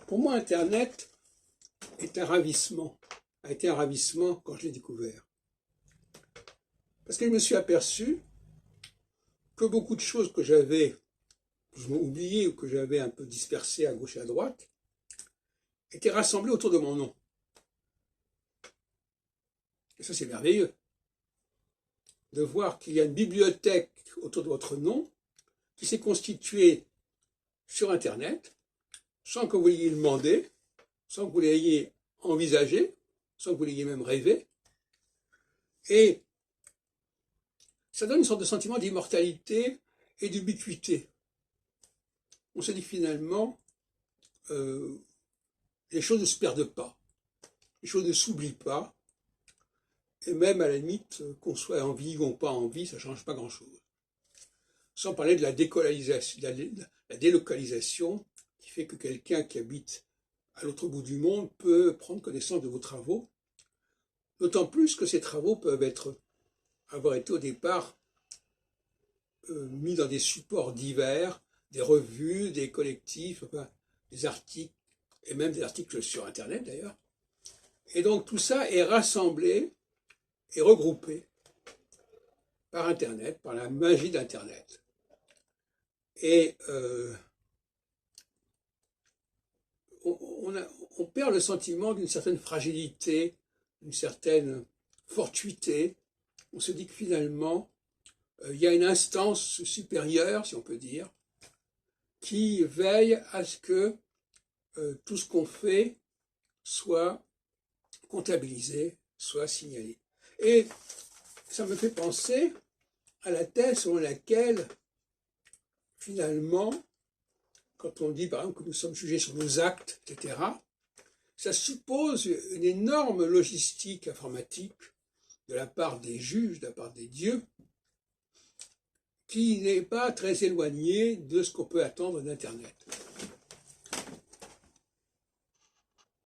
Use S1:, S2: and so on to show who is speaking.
S1: Pour moi, Internet est un ravissement, a été un ravissement quand je l'ai découvert. Parce que je me suis aperçu que beaucoup de choses que j'avais oubliées ou que j'avais un peu dispersées à gauche et à droite étaient rassemblées autour de mon nom. Et ça, c'est merveilleux. De voir qu'il y a une bibliothèque autour de votre nom qui s'est constituée sur Internet, sans que vous l'ayez demandé, sans que vous l'ayez envisagé, sans que vous l'ayez même rêvé. Et ça donne une sorte de sentiment d'immortalité et d'ubiquité. On se dit finalement, les choses ne se perdent pas, les choses ne s'oublient pas, et même à la limite, qu'on soit en vie ou pas en vie, ça ne change pas grand-chose. Sans parler de la délocalisation, qui fait que quelqu'un qui habite à l'autre bout du monde peut prendre connaissance de vos travaux, d'autant plus que ces travaux peuvent avoir été au départ mis dans des supports divers, des revues, des collectifs, enfin, des articles, et même des articles sur Internet d'ailleurs. Et donc tout ça est rassemblé et regroupé par Internet, par la magie d'Internet. Et on perd le sentiment d'une certaine fragilité, d'une certaine fortuité. On se dit que finalement, il y a une instance supérieure, si on peut dire, qui veille à ce que tout ce qu'on fait soit comptabilisé, soit signalé. Et ça me fait penser à la thèse selon laquelle, finalement, quand on dit par exemple que nous sommes jugés sur nos actes, etc., ça suppose une énorme logistique informatique de la part des juges, de la part des dieux, qui n'est pas très éloignée de ce qu'on peut attendre d'Internet.